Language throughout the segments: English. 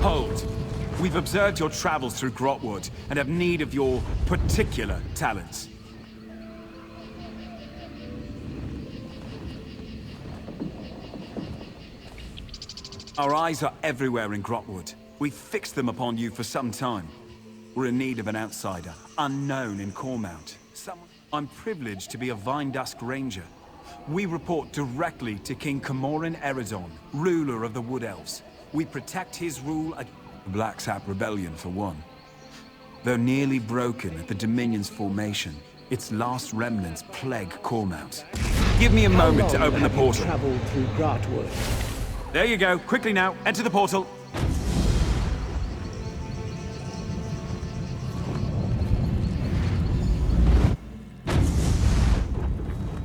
Hold. We've observed your travels through Grotwood and have need of your particular talents. Our eyes are everywhere in Grotwood. We've fixed them upon you for some time. We're in need of an outsider, unknown in Cormount. I'm privileged to be a Vindusk Ranger. We report directly to King Camoran Eredon, ruler of the Wood Elves. We protect his rule against the Black Sap Rebellion, for one. Though nearly broken at the Dominion's formation, its last remnants plague Cormount. Give me a moment to open the portal. Traveled through Grotwood. There you go. Quickly now, enter the portal.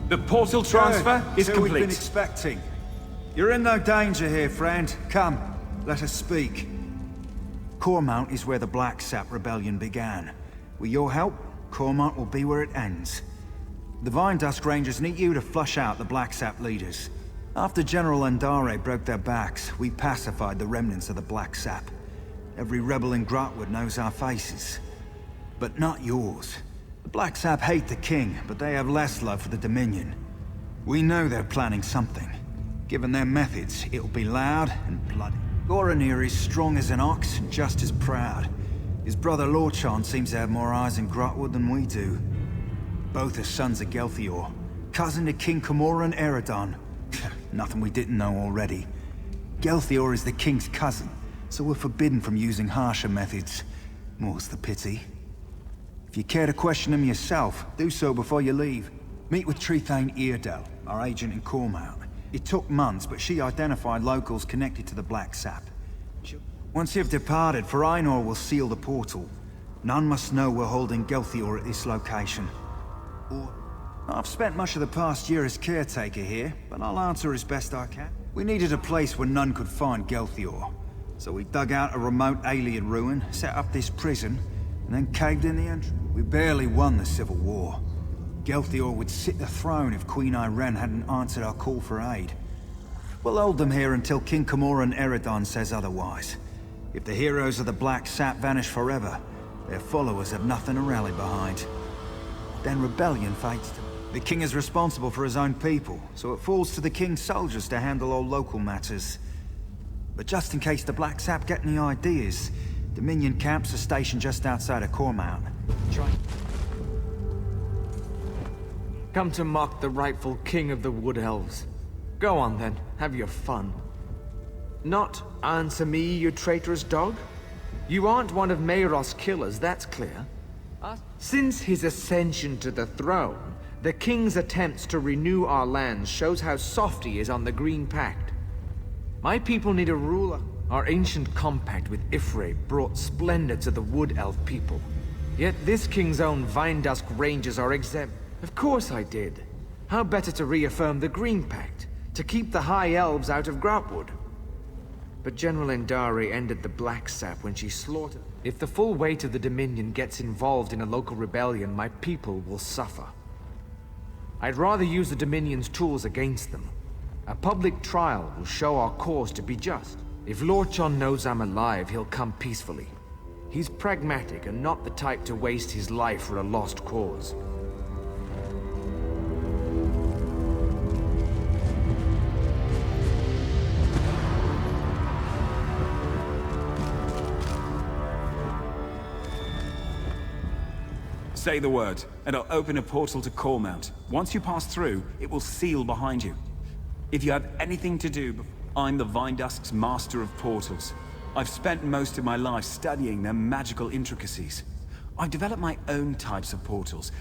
The portal transfer is complete. We've been complete. expecting. You're in no danger here, friend. Come, let us speak. Cormount is where the Black Sap Rebellion began. With your help, Cormount will be where it ends. The Vindusk Rangers need you to flush out the Black Sap leaders. After General Andare broke their backs, we pacified the remnants of the Black Sap. Every rebel in Grotwood knows our faces. But not yours. The Black Sap hate the king, but they have less love for the Dominion. We know they're planning something. Given their methods, it'll be loud and bloody. Goranir is strong as an ox and just as proud. His brother Lorchan seems to have more eyes in Grotwood than we do. Both are sons of Gelthior, cousin to King Camoran Eredon. Nothing we didn't know already. Gelthior is the king's cousin, so we're forbidden from using harsher methods. More's the pity. If you care to question him yourself, do so before you leave. Meet with Treethane Lirdel, our agent in Cormount. It took months, but she identified locals connected to the Black Sap. Once you've departed, Ainor will seal the portal. None must know we're holding Gelthior at this location. I've spent much of the past year as caretaker here, but I'll answer as best I can. We needed a place where none could find Gelthior. So we dug out a remote alien ruin, set up this prison, and then caved in the entrance. We barely won the Civil War. Gelthior would sit the throne if Queen Irene hadn't answered our call for aid. We'll hold them here until King Camoran Eredon says otherwise. If the heroes of the Black Sap vanish forever, their followers have nothing to rally behind. Then rebellion fades to... The king is responsible for his own people, so it falls to the king's soldiers to handle all local matters. But just in case the Black Sap get any ideas, Dominion camps are stationed just outside of Cormount. Come to mock the rightful king of the Wood Elves. Go on then, have your fun. Not answer me, you traitorous dog? You aren't one of Mayros' killers, that's clear. Since his ascension to the throne, the king's attempts to renew our lands shows how soft he is on the Green Pact. My people need a ruler. Our ancient compact with Ifre brought splendor to the Wood Elf people. Yet this king's own Vindusk Rangers are exempt. Of course I did. How better to reaffirm the Green Pact, to keep the High Elves out of Grotwood? But General Endari ended the Black Sap when she slaughtered. If the full weight of the Dominion gets involved in a local rebellion, my people will suffer. I'd rather use the Dominion's tools against them. A public trial will show our cause to be just. If Lorchan knows I'm alive, he'll come peacefully. He's pragmatic and not the type to waste his life for a lost cause. Say the word, and I'll open a portal to Cormount. Once you pass through, it will seal behind you. If you have anything to do, I'm the Vindusk's master of portals. I've spent most of my life studying their magical intricacies. I've developed my own types of portals.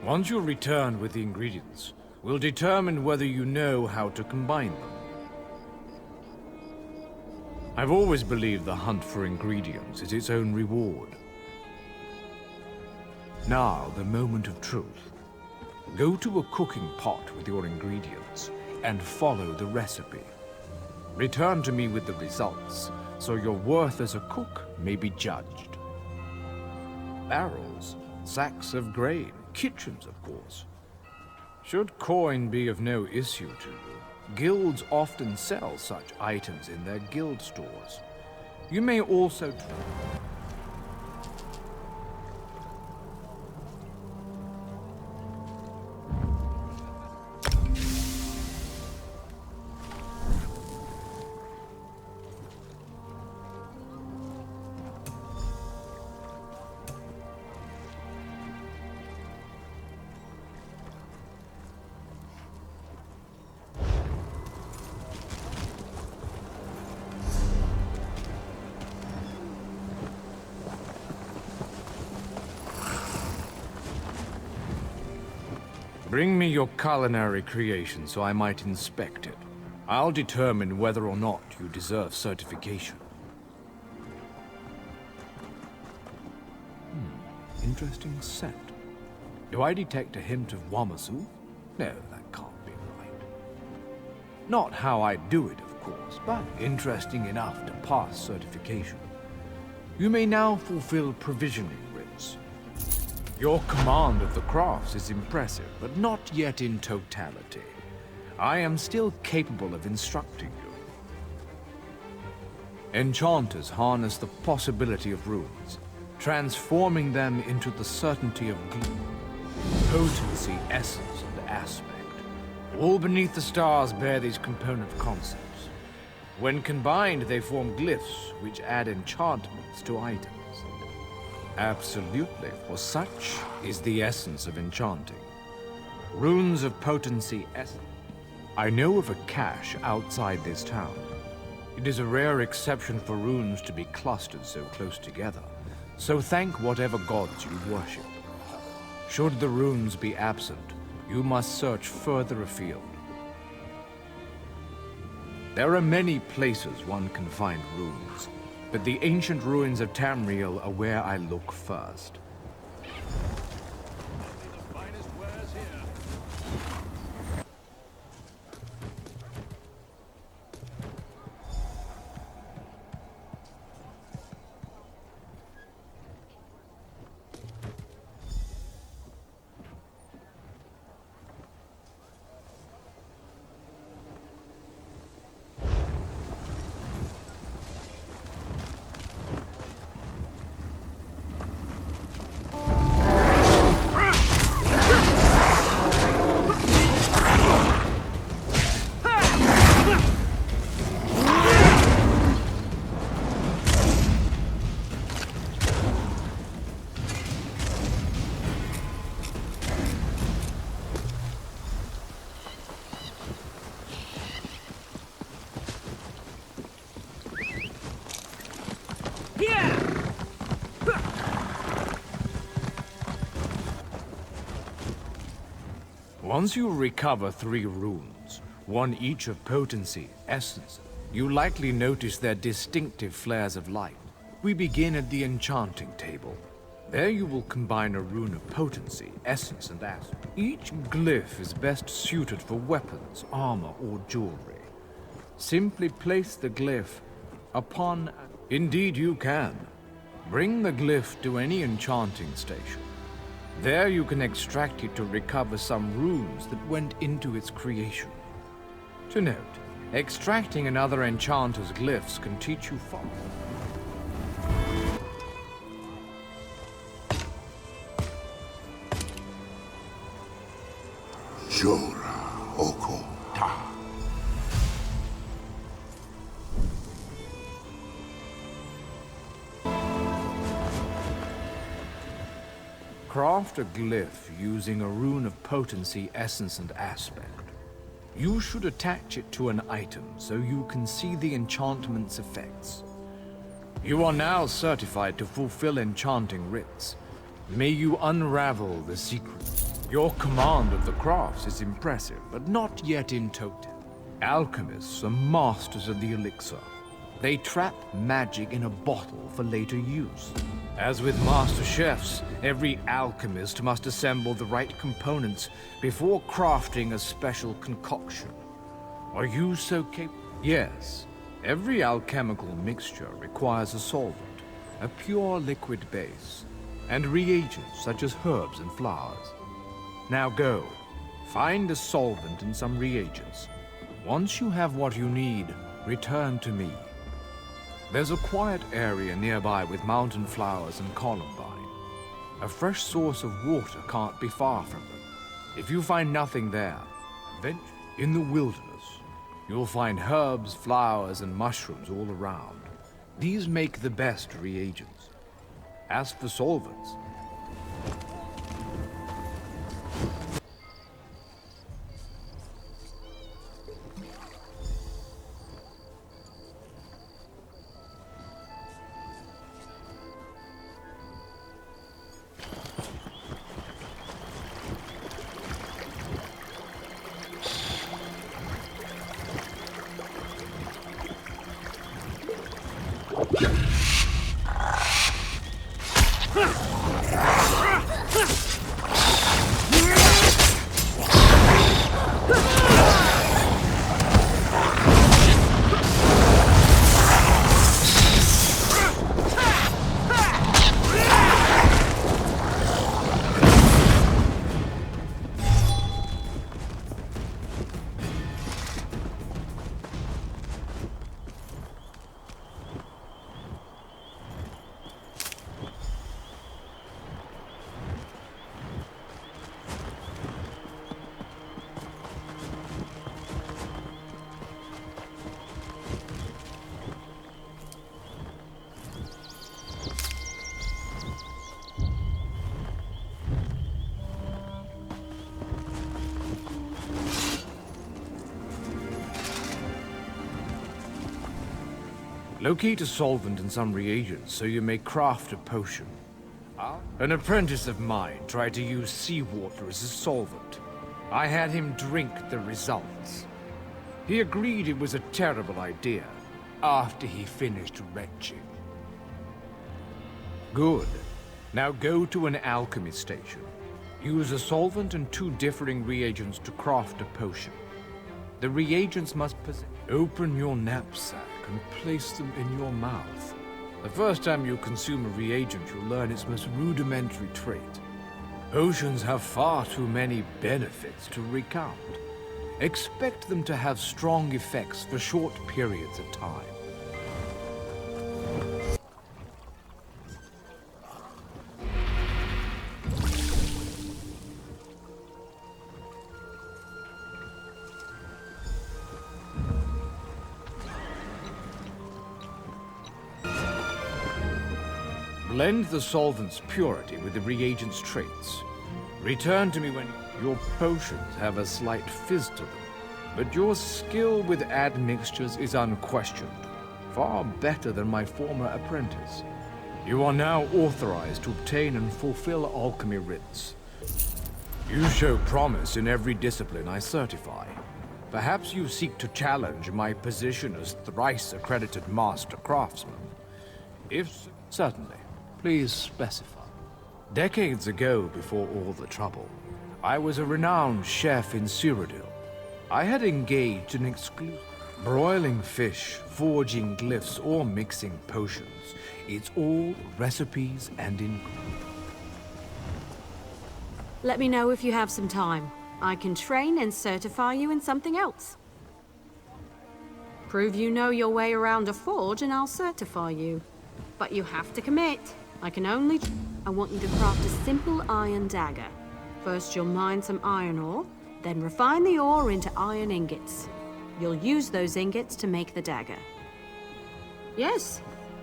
Once you return with the ingredients, we'll determine whether you know how to combine them. I've always believed the hunt for ingredients is its own reward. Now, the moment of truth. Go to a cooking pot with your ingredients and follow the recipe. Return to me with the results, so your worth as a cook may be judged. Barrels, sacks of grain, kitchens, of course. Should coin be of no issue to you, guilds often sell such items in their guild stores. You may also bring me your culinary creation so I might inspect it. I'll determine whether or not you deserve certification. Interesting scent. Do I detect a hint of Wamasu? No, that can't be right. Not how I do it, of course, but interesting enough to pass certification. You may now fulfill provisioning rites. Your command of the crafts is impressive, but not yet in totality. I am still capable of instructing you. Enchanters harness the possibility of runes, transforming them into the certainty of potency, essence, and aspect. All beneath the stars bear these component concepts. When combined, they form glyphs, which add enchantments to items. Absolutely, for such is the essence of enchanting. Runes of potency essence. I know of a cache outside this town. It is a rare exception for runes to be clustered so close together, so thank whatever gods you worship. Should the runes be absent, you must search further afield. There are many places one can find runes, but the ancient ruins of Tamriel are where I look first. Once you recover 3 runes, one each of potency, essence, you likely notice their distinctive flares of light. We begin at the enchanting table. There you will combine a rune of potency, essence, and aspect. Each glyph is best suited for weapons, armor, or jewelry. Simply place the glyph upon... Indeed you can. Bring the glyph to any enchanting station. There you can extract it to recover some runes that went into its creation. To note, extracting another enchanter's glyphs can teach you far. Jora Oko Ta. Craft a glyph using a rune of potency, essence, and aspect. You should attach it to an item so you can see the enchantment's effects. You are now certified to fulfill enchanting rites. May you unravel the secret. Your command of the crafts is impressive, but not yet in total. Alchemists are masters of the elixir. They trap magic in a bottle for later use. As with master chefs, every alchemist must assemble the right components before crafting a special concoction. Are you so capable? Yes. Every alchemical mixture requires a solvent, a pure liquid base, and reagents such as herbs and flowers. Now go, find a solvent and some reagents. Once you have what you need, return to me. There's a quiet area nearby with mountain flowers and columbine. A fresh source of water can't be far from them. If you find nothing there, venture in the wilderness. You'll find herbs, flowers, and mushrooms all around. These make the best reagents. As for solvents, locate a solvent and some reagents so you may craft a potion. An apprentice of mine tried to use seawater as a solvent. I had him drink the results. He agreed it was a terrible idea after he finished retching. Good. Now go to an alchemy station. Use a solvent and 2 differing reagents to craft a potion. The reagents must possess. Open your knapsack and place them in your mouth. The first time you consume a reagent, you'll learn its most rudimentary trait. Potions have far too many benefits to recount. Expect them to have strong effects for short periods of time. Blend the solvent's purity with the reagent's traits. Return to me when your potions have a slight fizz to them, but your skill with admixtures is unquestioned, far better than my former apprentice. You are now authorized to obtain and fulfill alchemy writs. You show promise in every discipline I certify. Perhaps you seek to challenge my position as thrice-accredited master craftsman. If so, certainly. Please specify. Decades ago, before all the trouble, I was a renowned chef in Cyrodiil. I had engaged in exclusive broiling fish, forging glyphs, or mixing potions. It's all recipes and ingredients. Let me know if you have some time. I can train and certify you in something else. Prove you know your way around a forge and I'll certify you. But you have to commit. I want you to craft a simple iron dagger. First you'll mine some iron ore, then refine the ore into iron ingots. You'll use those ingots to make the dagger. Yes,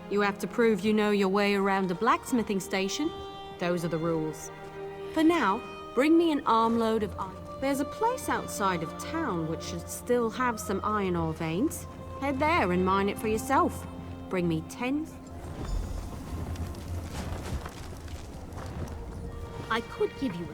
you have to prove you know your way around a blacksmithing station. Those are the rules. For now, bring me an armload of iron. There's a place outside of town which should still have some iron ore veins. Head there and mine it for yourself. Bring me 10... I could give you a...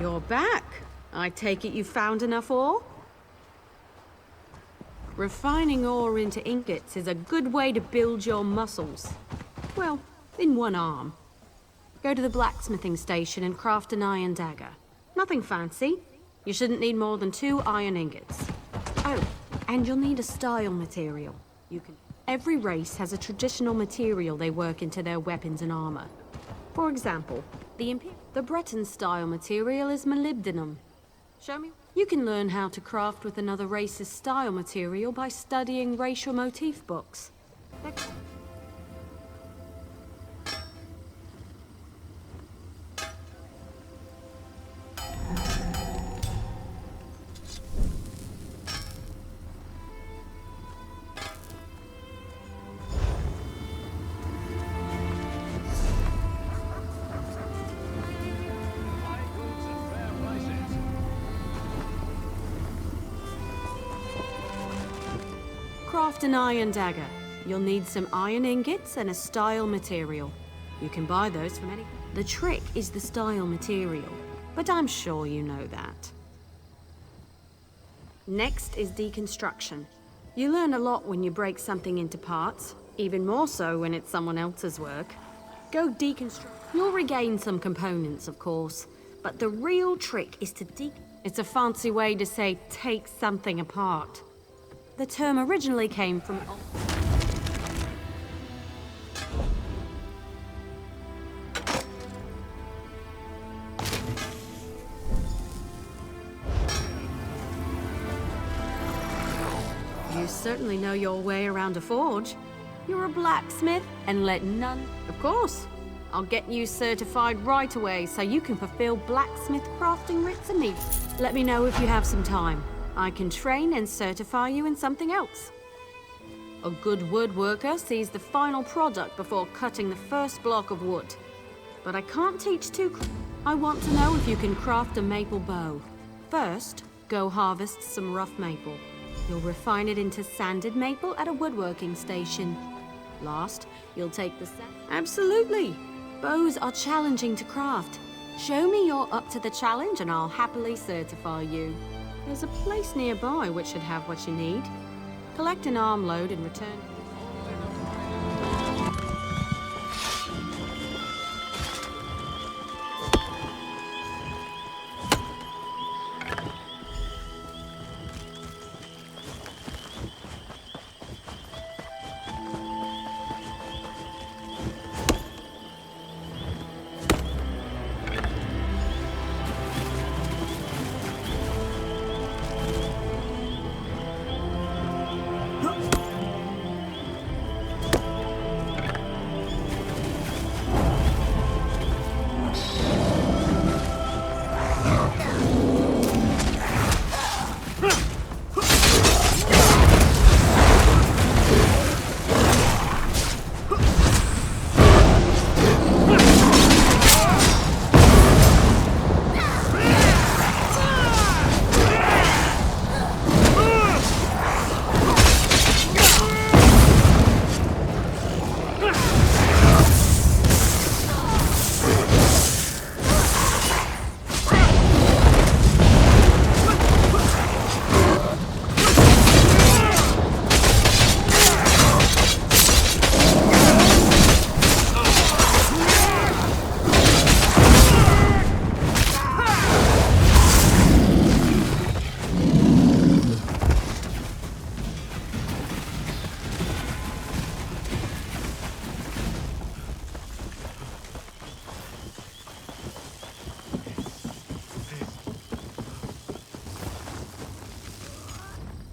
You're back. I take it you found enough ore? Refining ore into ingots is a good way to build your muscles. Well, in one arm. Go to the blacksmithing station and craft an iron dagger. Nothing fancy. You shouldn't need more than 2 iron ingots. Oh, and you'll need a style material. Every race has a traditional material they work into their weapons and armor. For example, the Breton style material is molybdenum. Show me. You can learn how to craft with another race's style material by studying racial motif books. Craft an iron dagger. You'll need some iron ingots and a style material. You can buy those from any... The trick is the style material, but I'm sure you know that. Next is deconstruction. You learn a lot when you break something into parts, even more so when it's someone else's work. Go deconstruct. You'll regain some components, of course, but the real trick is to It's a fancy way to say take something apart. The term originally came from... You certainly know your way around a forge. You're a blacksmith, and let none... Of course. I'll get you certified right away so you can fulfill blacksmith crafting writs immediately. Let me know if you have some time. I can train and certify you in something else. A good woodworker sees the final product before cutting the first block of wood. But I can't teach I want to know if you can craft a maple bow. First, go harvest some rough maple. You'll refine it into sanded maple at a woodworking station. Last, you'll take the Absolutely! Bows are challenging to craft. Show me you're up to the challenge and I'll happily certify you. There's a place nearby which should have what you need. Collect an armload and return.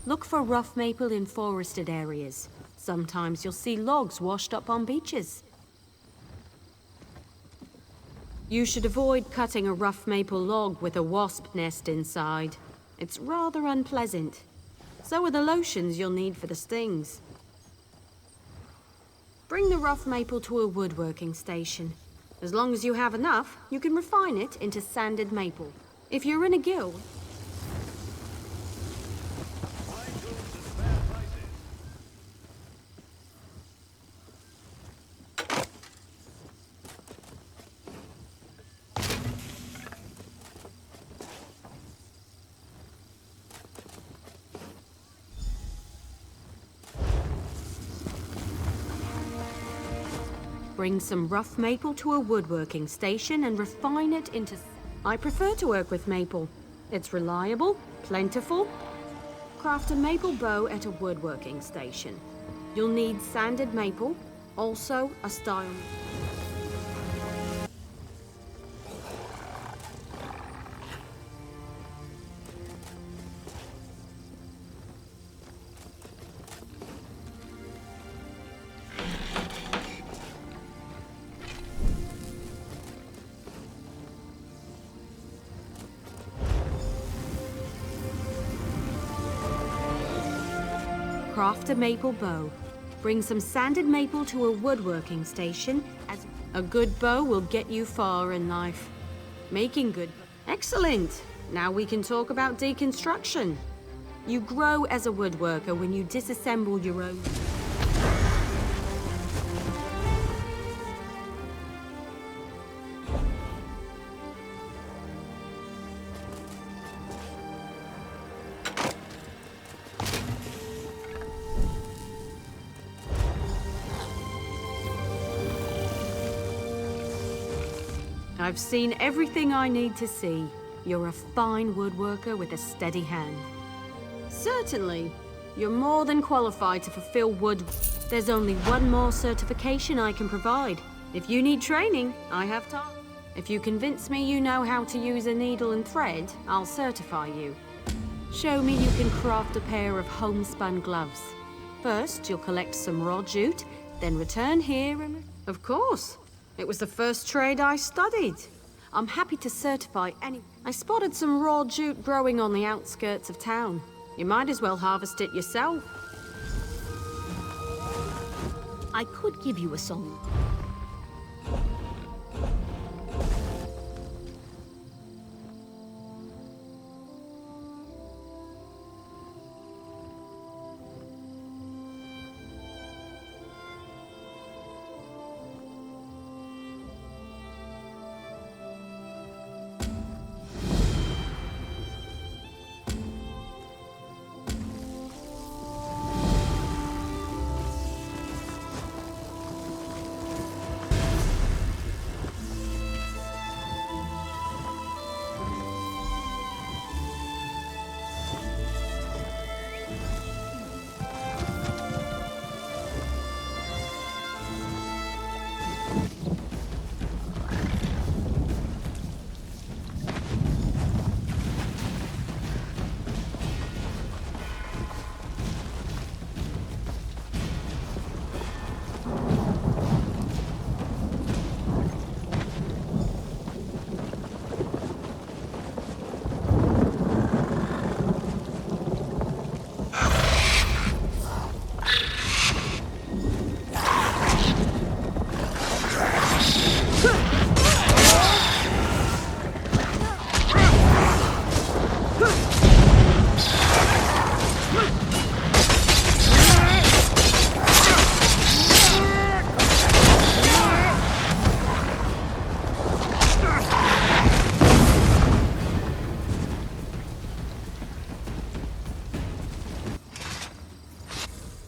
Look for rough maple in forested areas. Sometimes you'll see logs washed up on beaches. You should avoid cutting a rough maple log with a wasp nest inside. It's rather unpleasant. So are the lotions you'll need for the stings. Bring the rough maple to a woodworking station. As long as you have enough, you can refine it into sanded maple. If you're in a guild... Bring some rough maple to a woodworking station and refine it into... I prefer to work with maple. It's reliable, plentiful. Craft a maple bow at a woodworking station. You'll need sanded maple, also a style... Craft a maple bow. Bring some sanded maple to a woodworking station, as a good bow will get you far in life. Making good... Excellent! Now we can talk about deconstruction. You grow as a woodworker when you disassemble your own... I've seen everything I need to see. You're a fine woodworker with a steady hand. Certainly. You're more than qualified to fulfill wood... There's only one more certification I can provide. If you need training, I have time. If you convince me you know how to use a needle and thread, I'll certify you. Show me you can craft a pair of homespun gloves. First, you'll collect some raw jute, then return here and... Of course. It was the first trade I studied. I'm happy to certify any... I spotted some raw jute growing on the outskirts of town. You might as well harvest it yourself. I could give you a song.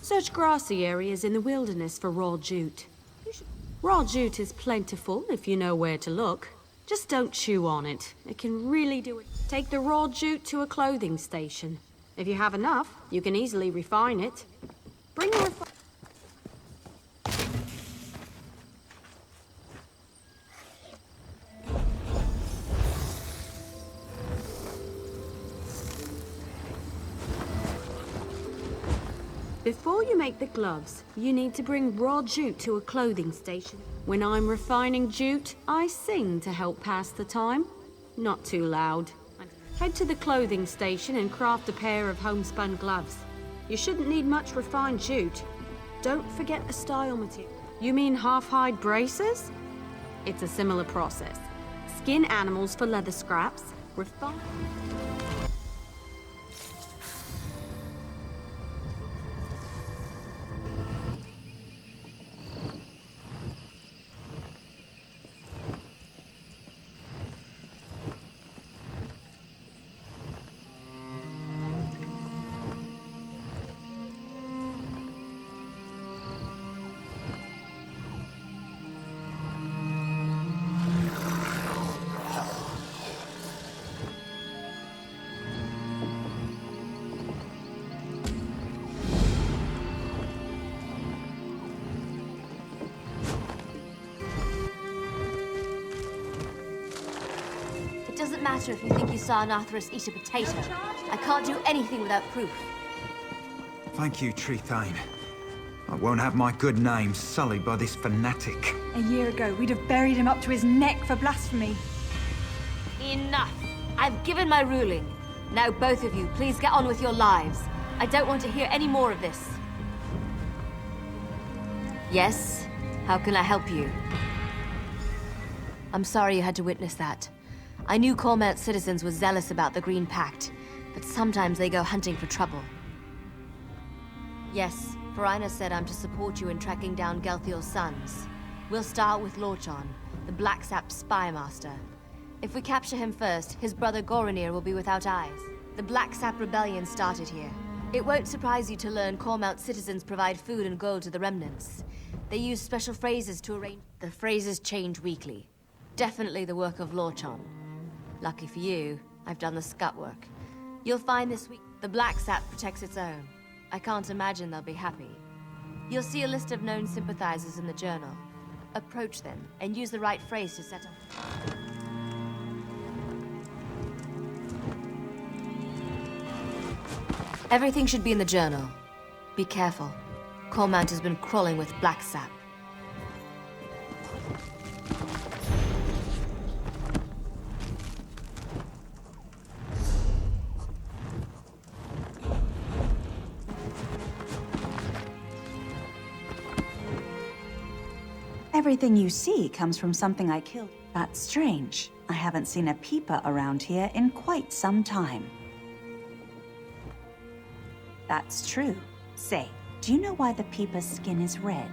Search grassy areas in the wilderness for raw jute. Raw jute is plentiful if you know where to look. Just don't chew on it. It can really do it. Take the raw jute to a clothing station. If you have enough, you can easily refine it. Bring a Before you make the gloves, you need to bring raw jute to a clothing station. When I'm refining jute, I sing to help pass the time. Not too loud. Head to the clothing station and craft a pair of homespun gloves. You shouldn't need much refined jute. Don't forget the style material. You mean half-hide braces? It's a similar process. Skin animals for leather scraps, refine... matter if you think you saw Nathras eat a potato. I can't do anything without proof. Thank you, Treethane. I won't have my good name sullied by this fanatic. A year ago, we'd have buried him up to his neck for blasphemy. Enough! I've given my ruling. Now both of you, please get on with your lives. I don't want to hear any more of this. Yes? How can I help you? I'm sorry you had to witness that. I knew Cormount's citizens were zealous about the Green Pact, but sometimes they go hunting for trouble. Yes, Farina said I'm to support you in tracking down Gelthior's sons. We'll start with Lorchon, the Black Sap spy master. If we capture him first, his brother Goronir will be without eyes. The Black Sap rebellion started here. It won't surprise you to learn Cormount's citizens provide food and gold to the remnants. They use special phrases to arrange... The phrases change weekly. Definitely the work of Lorchon. Lucky for you, I've done the scut work. You'll find this week the Black Sap protects its own. I can't imagine they'll be happy. You'll see a list of known sympathizers in the journal. Approach them and use the right phrase to set up. Everything should be in the journal. Be careful. Cormount has been crawling with Black Sap. Everything you see comes from something I killed. That's strange. I haven't seen a peeper around here in quite some time. That's true. Say, do you know why the peeper's skin is red?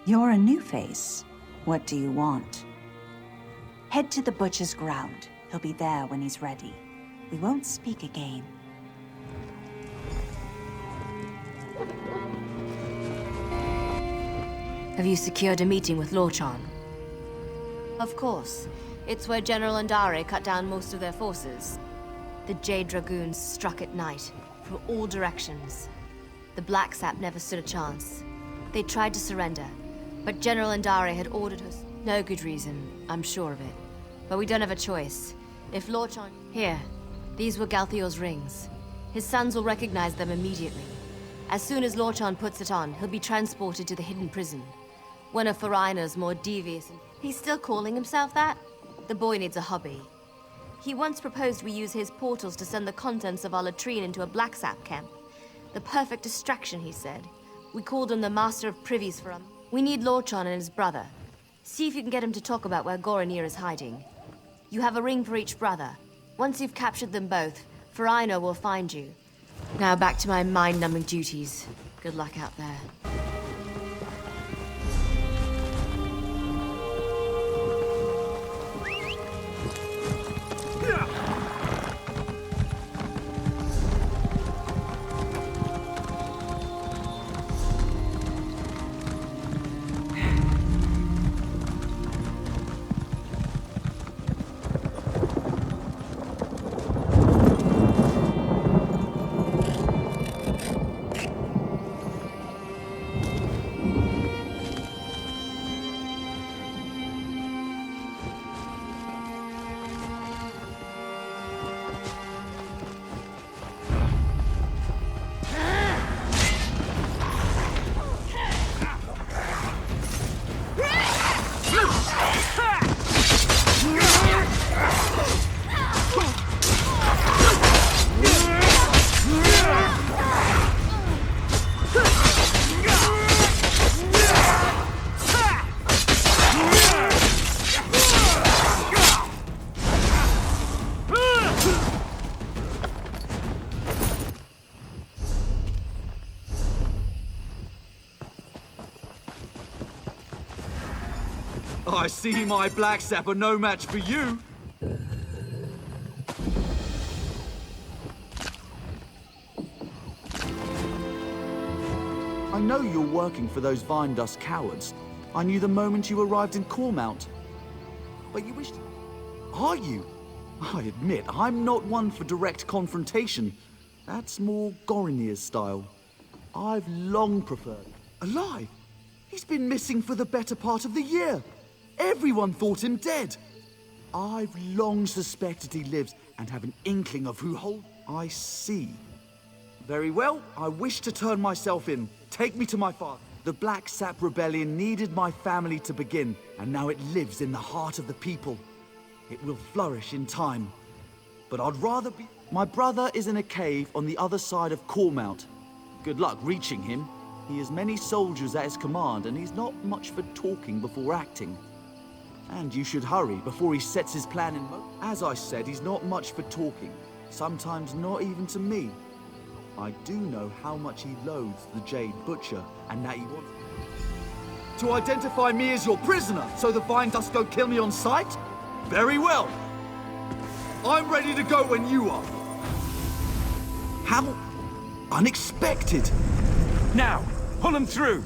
You're a new face. What do you want? Head to the butcher's ground. He'll be there when he's ready. We won't speak again. Have you secured a meeting with Lorchon? Of course. It's where General Andare cut down most of their forces. The Jade Dragoons struck at night, from all directions. The Black Sap never stood a chance. They tried to surrender, but General Andare had ordered us. No good reason, I'm sure of it. But we don't have a choice. If Lorchon... Here, these were Gelthior's rings. His sons will recognize them immediately. As soon as Lorchon puts it on, he'll be transported to the hidden prison. One of Farina's more devious... He's still calling himself that? The boy needs a hobby. He once proposed we use his portals to send the contents of our latrine into a Black Sap camp. The perfect distraction, he said. We called him the Master of Privies for him. We need Lorchon and his brother. See if you can get him to talk about where Goronir is hiding. You have a ring for each brother. Once you've captured them both, Farina will find you. Now back to my mind-numbing duties. Good luck out there. I see my Black Sap are no match for you. I know you're working for those Vine Dust cowards. I knew the moment you arrived in Cormount. But you wished... Are you? I admit, I'm not one for direct confrontation. That's more Goronir's style. I've long preferred... Alive? He's been missing for the better part of the year. Everyone thought him dead. I've long suspected he lives and have an inkling of who hold. I see. Very well, I wish to turn myself in. Take me to my father. The Black Sap Rebellion needed my family to begin, and now it lives in the heart of the people. It will flourish in time. But I'd rather be... My brother is in a cave on the other side of Cormount. Good luck reaching him. He has many soldiers at his command, and he's not much for talking before acting. And you should hurry before he sets his plan in motion. As I said, he's not much for talking. Sometimes not even to me. I do know how much he loathes the Jade Butcher, and that he wants to identify me as your prisoner, so the Vine Dust don't kill me on sight? Very well. I'm ready to go when you are. How unexpected. Now, pull him through!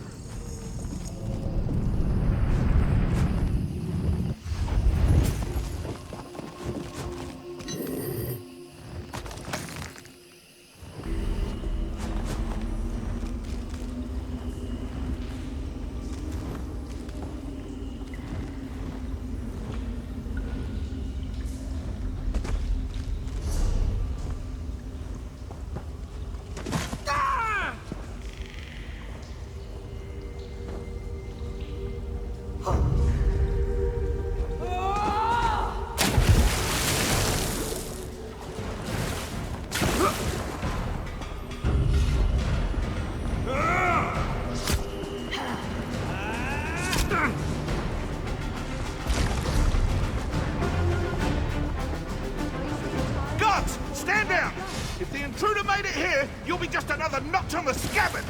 Stand down! If the intruder made it here, you'll be just another notch on the scabbard!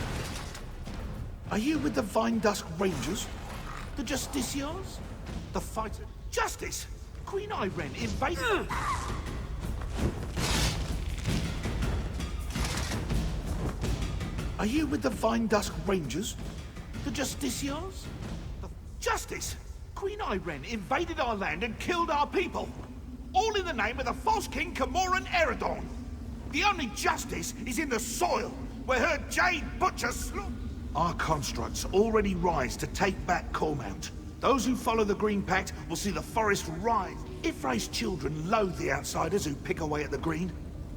Are you with the Vine Dusk Rangers? The Justiciars? The fighter? Justice! Queen Irene invaded... Are you with the Vine Dusk Rangers? The Justiciars? The... Justice! Queen Irene invaded our land and killed our people! All in the name of the false king Camoran Eredorn. The only justice is in the soil, where her Jade Butcher slaughtered. Our constructs already rise to take back Cormount. Those who follow the Green Pact will see the forest rise. Ifray's children loathe the outsiders who pick away at the green.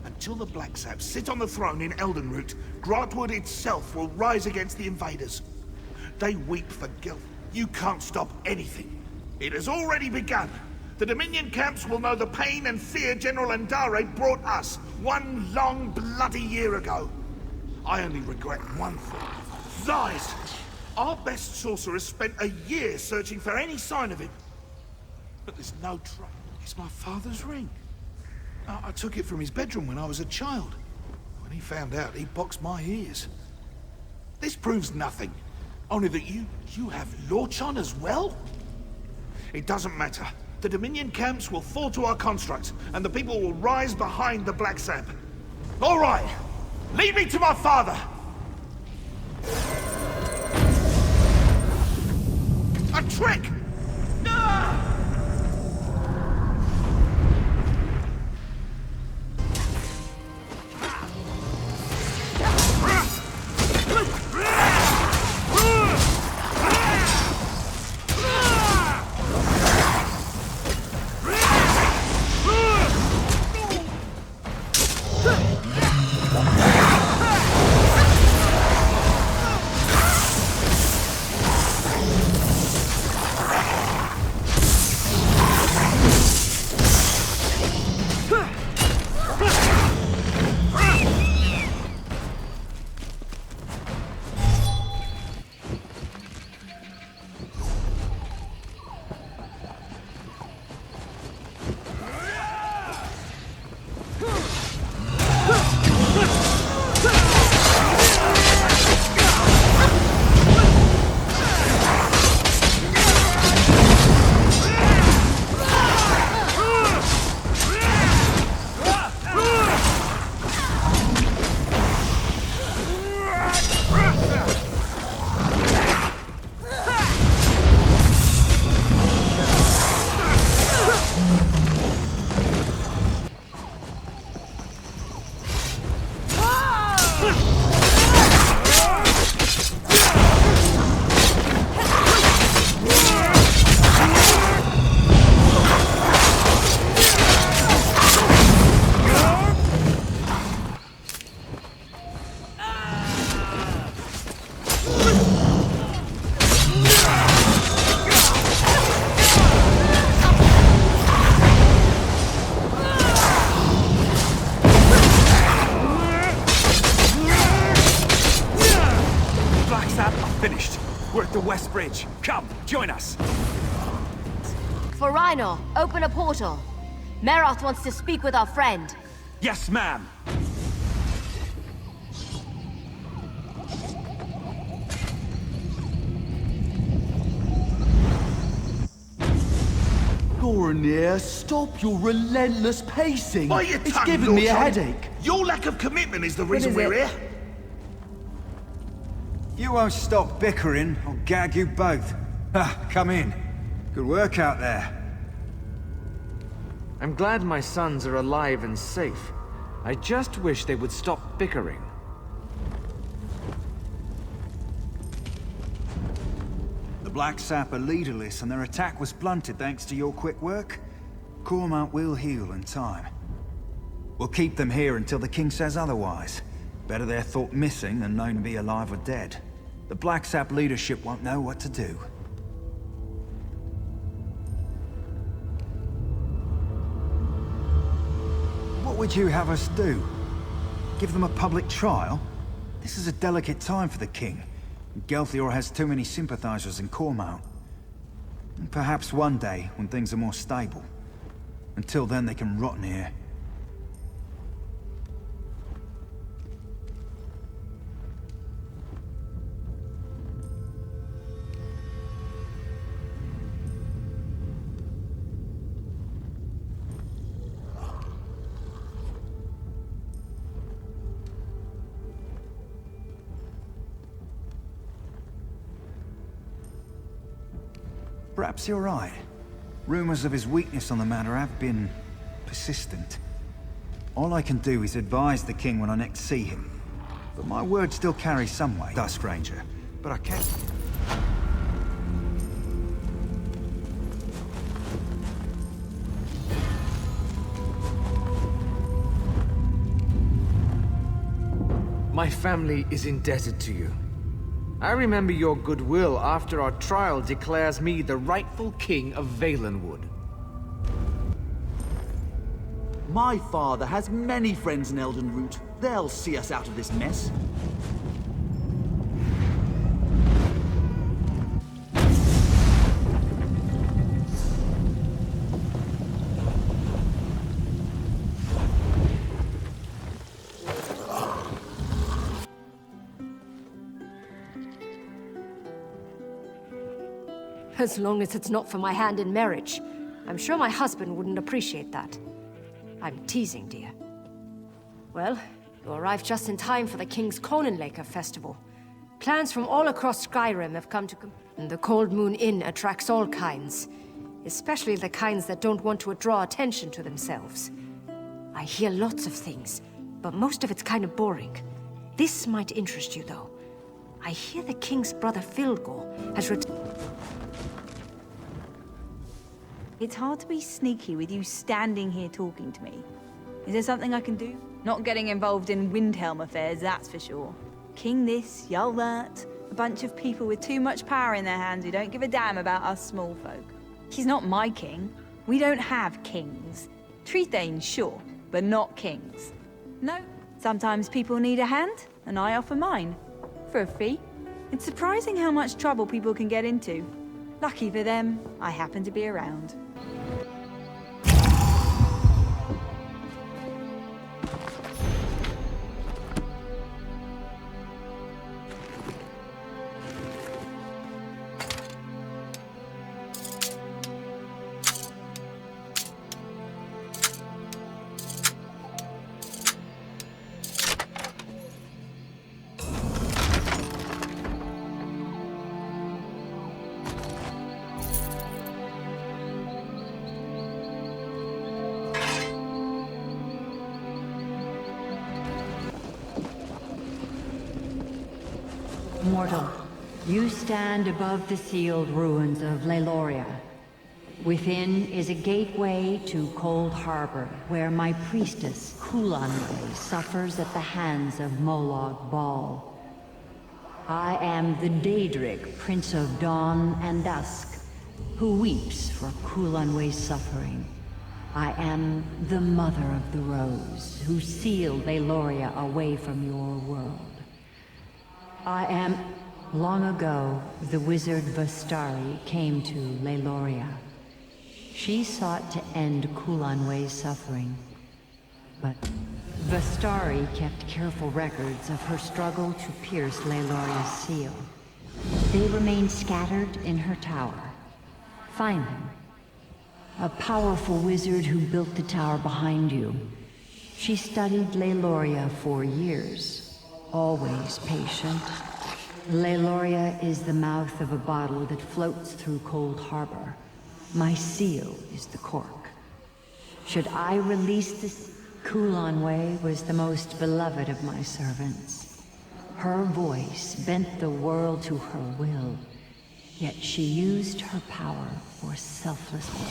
Until the Black Saps sit on the throne in Eldenroot, Grotwood itself will rise against the invaders. They weep for Gelthior. You can't stop anything. It has already begun. The Dominion camps will know the pain and fear General Andare brought us one long, bloody year ago. I only regret one thing. Lies! Our best sorcerers spent a year searching for any sign of him. But there's no trace. It's my father's ring. I took it from his bedroom when I was a child. When he found out, he boxed my ears. This proves nothing. Only that you have Lorchon as well? It doesn't matter. The Dominion camps will fall to our constructs, and the people will rise behind the Black Sap. All right, lead me to my father! A trick! Ah! Westbridge. Come, join us. For Rhino, open a portal. Meroth wants to speak with our friend. Yes, ma'am. Goranir, stop your relentless pacing. Bite your It's tongue, giving me a Lord John. headache. Your lack of commitment is the reason we're here. If you won't stop bickering, I'll gag you both. Come in. Good work out there. I'm glad my sons are alive and safe. I just wish they would stop bickering. The Black Sap are leaderless, and their attack was blunted thanks to your quick work. Cormount will heal in time. We'll keep them here until the king says otherwise. Better they're thought missing than known to be alive or dead. The Black Sap leadership won't know what to do. What would you have us do? Give them a public trial? This is a delicate time for the king. Gelthior has too many sympathizers in Cormount. Perhaps one day, when things are more stable. Until then, they can rot in here. Perhaps you're right. Rumors of his weakness on the matter have been persistent. All I can do is advise the king when I next see him. But my word still carries some weight, Dusk Ranger. But I can't... My family is indebted to you. I remember your goodwill after our trial declares me the rightful king of Valenwood. My father has many friends in Eldenroot. They'll see us out of this mess. As long as it's not for my hand in marriage. I'm sure my husband wouldn't appreciate that. I'm teasing, dear. Well, you arrived just in time for the King's Conanlaker festival. Plans from all across Skyrim have come to and the Cold Moon Inn attracts all kinds. Especially the kinds that don't want to draw attention to themselves. I hear lots of things, but most of it's kind of boring. This might interest you, though. I hear the King's brother Filgor has It's hard to be sneaky with you standing here talking to me. Is there something I can do? Not getting involved in Windhelm affairs, that's for sure. King this, Jarl that. A bunch of people with too much power in their hands who don't give a damn about us small folk. He's not my king. We don't have kings. Treethane, sure, but not kings. No, sometimes people need a hand, and I offer mine. For a fee. It's surprising how much trouble people can get into. Lucky for them, I happen to be around. Mortal, you stand above the sealed ruins of Leiloria. Within is a gateway to Cold Harbor, where my priestess, Kulanwe, suffers at the hands of Molag Bal. I am the Daedric, Prince of Dawn and Dusk, who weeps for Kulanwe's suffering. I am the Mother of the Rose, who sealed Leiloria away from your world. I am... Long ago, the wizard Vastari came to Leiloria. She sought to end Kulanway's suffering. But Vastari kept careful records of her struggle to pierce Leiloria's seal. They remain scattered in her tower. Find them. A powerful wizard who built the tower behind you. She studied Leiloria for years, always patient. Leiloria is the mouth of a bottle that floats through Cold Harbor. My seal is the cork. Should I release this? Kulanway was the most beloved of my servants. Her voice bent the world to her will, yet she used her power for selfless work.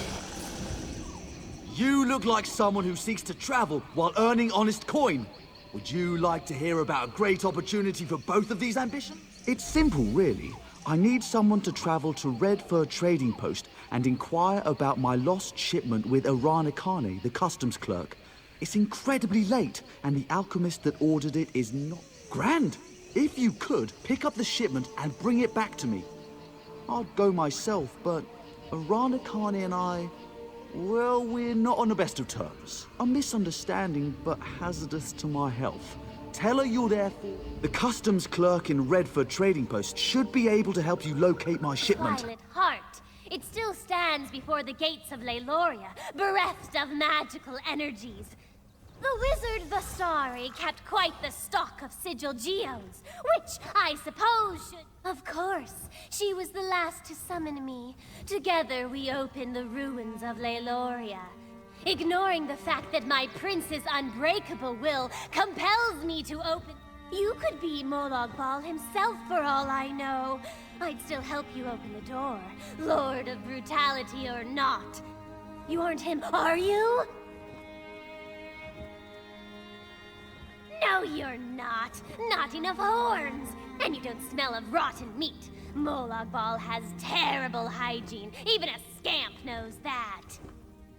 You look like someone who seeks to travel while earning honest coin. Would you like to hear about a great opportunity for both of these ambitions? It's simple, really. I need someone to travel to Redfur Trading Post and inquire about my lost shipment with Aranikane, the customs clerk. It's incredibly late, and the alchemist that ordered it is not... Grand! If you could, pick up the shipment and bring it back to me. I'd go myself, but Aranikane and I... Well, we're not on the best of terms. A misunderstanding, but hazardous to my health. Tell her you're there for... The customs clerk in Redford Trading Post should be able to help you locate my shipment. Violet Heart. It still stands before the gates of Leiloria, bereft of magical energies. The wizard Vastari kept quite the stock of sigil geodes, which I suppose should... Of course, she was the last to summon me. Together we opened the ruins of Leiloria. Ignoring the fact that my prince's unbreakable will compels me to open... You could be Molag Bal himself for all I know. I'd still help you open the door, Lord of Brutality or not. You aren't him, are you? No, you're not. Not enough horns. And you don't smell of rotten meat. Molag Bal has terrible hygiene. Even a scamp knows that.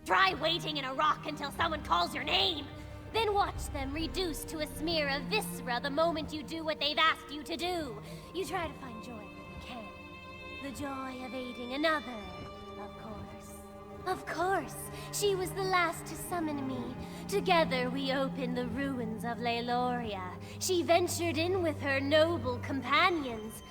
Try waiting in a rock until someone calls your name. Then watch them reduced to a smear of viscera the moment you do what they've asked you to do. You try to find joy where you can. The joy of aiding another, of course. Of course, she was the last to summon me. Together we opened the ruins of Leiloria. She ventured in with her noble companions.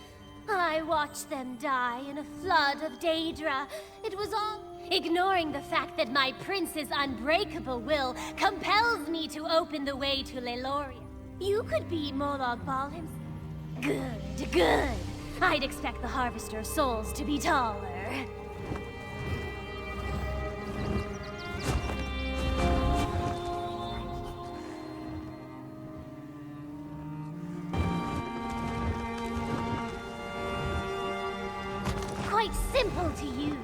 I watched them die in a flood of Daedra. It was all... Ignoring the fact that my prince's unbreakable will compels me to open the way to Leiloria. You could be Molag Bal himself. Good, good. I'd expect the Harvester of Souls to be taller. Quite simple to use.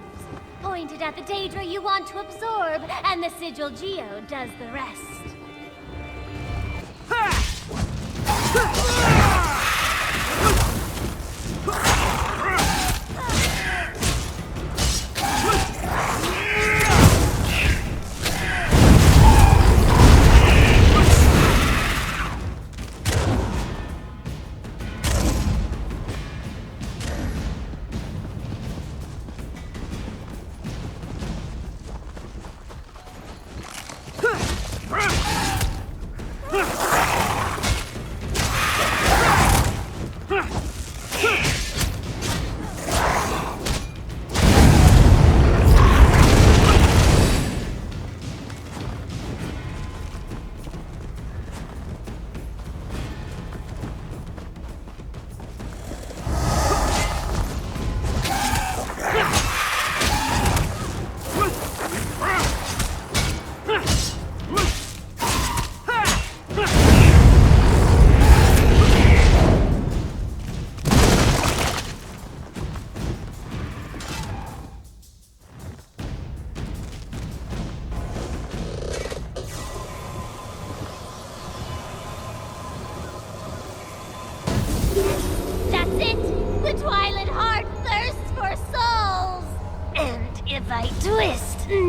Pointed at the Daedra you want to absorb, and the sigil geo does the rest.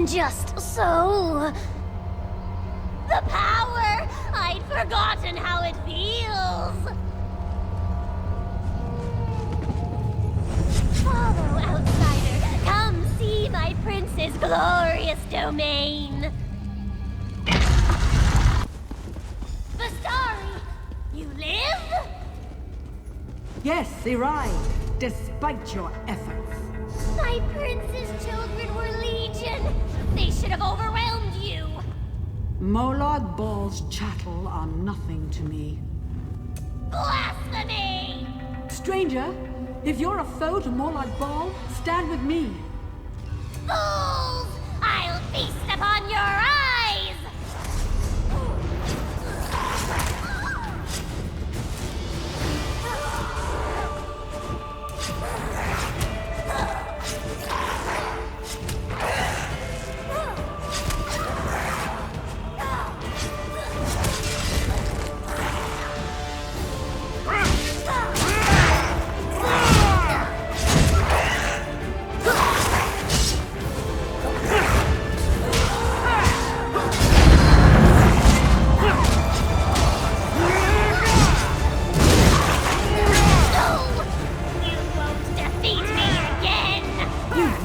Just so. The power! I'd forgotten how it feels! glorious domain. Vistari, you live? Yes, Irai, despite your efforts. My prince's children were legion. They should have overwhelmed you. Molag Baal's chattel are nothing to me. Blasphemy! Stranger, if you're a foe to Molag Baal, stand with me. Fools! I'll feast upon your eyes!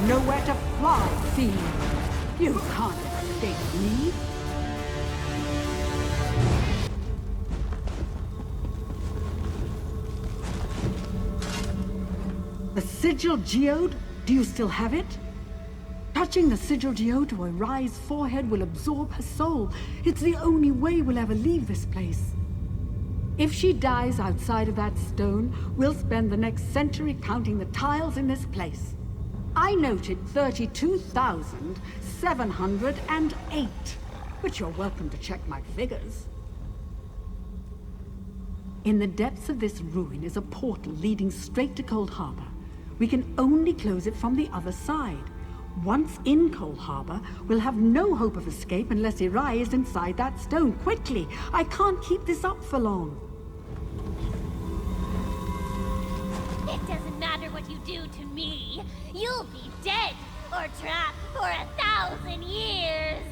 Nowhere to fly, fiend. You can't escape me. The sigil geode? Do you still have it? Touching the sigil geode to Irai's forehead will absorb her soul. It's the only way we'll ever leave this place. If she dies outside of that stone, we'll spend the next century counting the tiles in this place. I noted 32,708, but you're welcome to check my figures. In the depths of this ruin is a portal leading straight to Cold Harbor. We can only close it from the other side. Once in Cold Harbor, we'll have no hope of escape unless Irai is inside that stone. Quickly! I can't keep this up for long. It doesn't matter what you do to me. You'll be dead or trapped for 1,000 years.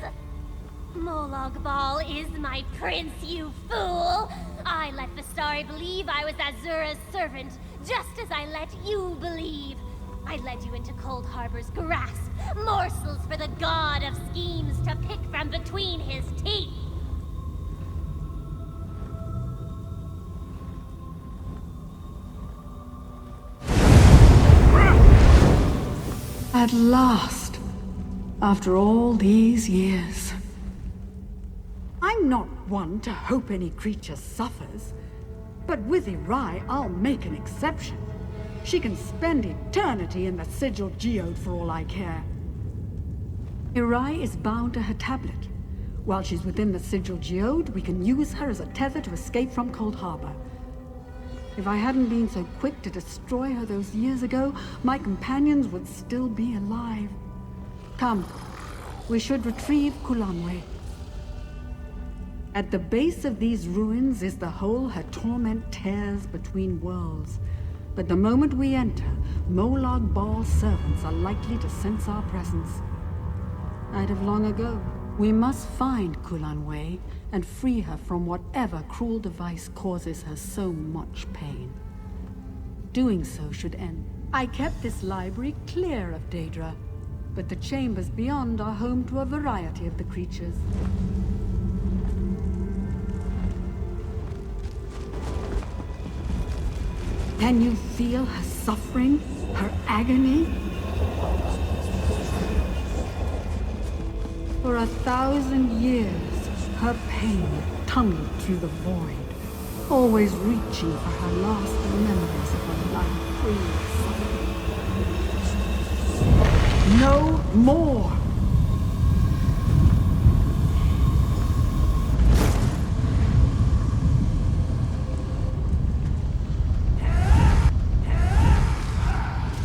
Molag Bal is my prince, you fool. I let Vistari believe I was Azura's servant, just as I let you believe. I led you into Cold Harbor's grasp, morsels for the god of schemes to pick from between his teeth. At last, after all these years. I'm not one to hope any creature suffers, but with Irai, I'll make an exception. She can spend eternity in the sigil geode for all I care. Irai is bound to her tablet. While she's within the sigil geode, we can use her as a tether to escape from Cold Harbor. If I hadn't been so quick to destroy her those years ago, my companions would still be alive. Come, we should retrieve Kulanwe. At the base of these ruins is the hole her torment tears between worlds. But the moment we enter, Molag Baal's servants are likely to sense our presence. I'd have long ago. We must find Kulanwe and free her from whatever cruel device causes her so much pain. Doing so should end. I kept this library clear of Daedra, but the chambers beyond are home to a variety of the creatures. Can you feel her suffering, her agony? For 1,000 years, her pain tunneled through the void, always reaching for her last memories of a life free of suffering. No more!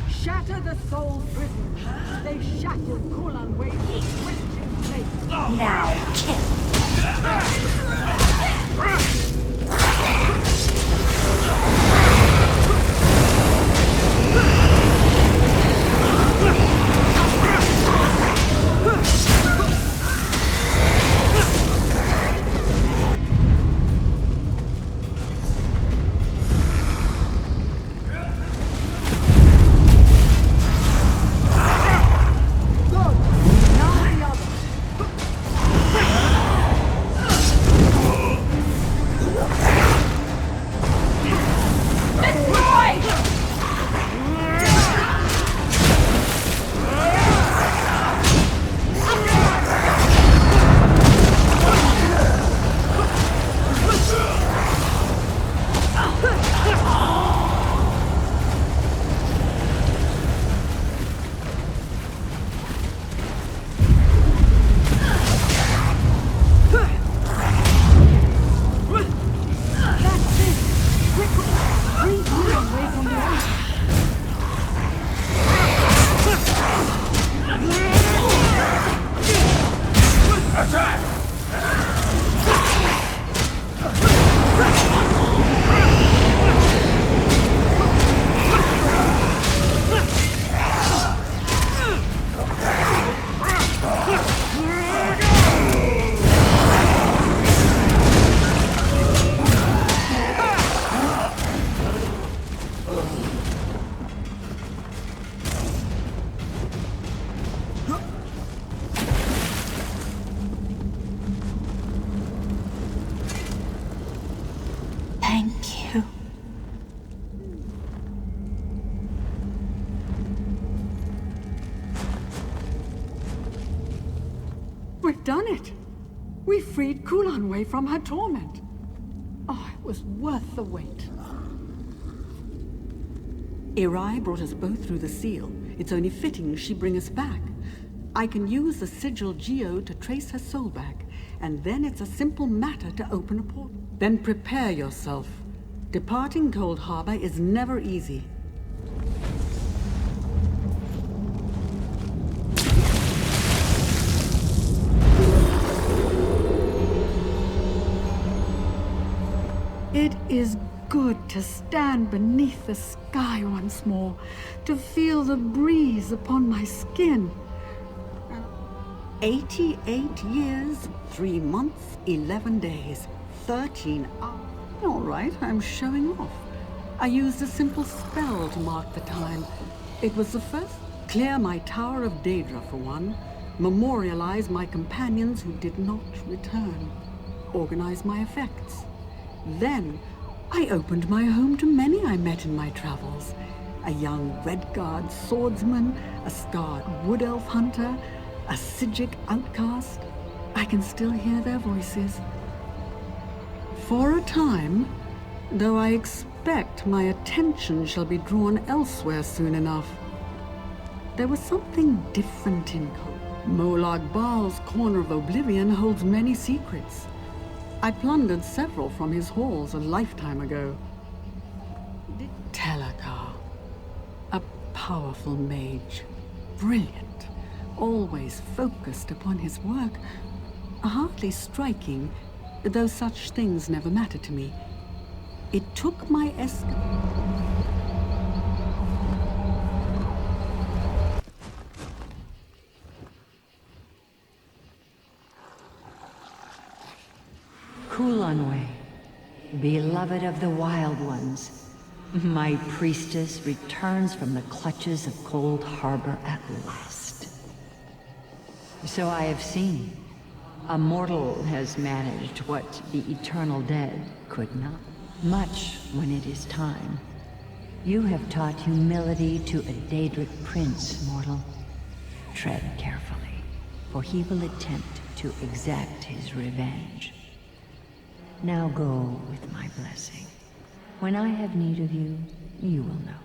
Shatter the soul prison. They've shattered Kulanwe's twisted fate. Now kill. We freed Kulanway from her torment. Oh, it was worth the wait. Irai brought us both through the seal. It's only fitting she bring us back. I can use the sigil Geo to trace her soul back, and then it's a simple matter to open a portal. Then prepare yourself. Departing Cold Harbor is never easy. It is good to stand beneath the sky once more, to feel the breeze upon my skin. 88 years, 3 months, 11 days, 13 hours. All right, I'm showing off. I used a simple spell to mark the time. It was the first. Clear my Tower of Daedra for one. Memorialize my companions who did not return. Organize my effects. Then, I opened my home to many I met in my travels. A young Redguard swordsman, a scarred wood elf hunter, a Sijic outcast. I can still hear their voices. For a time, though I expect my attention shall be drawn elsewhere soon enough. There was something different in Molag Bal's Corner of Oblivion holds many secrets. I plundered several from his halls a lifetime ago. Telakar, a powerful mage, brilliant, always focused upon his work, hardly striking, though such things never mattered to me. It took my Kulanway, beloved of the Wild Ones, my priestess returns from the clutches of Cold Harbor at last. So I have seen. A mortal has managed what the eternal dead could not. Much when it is time. You have taught humility to a Daedric prince, mortal. Tread carefully, for he will attempt to exact his revenge. Now go with my blessing. When I have need of you, you will know.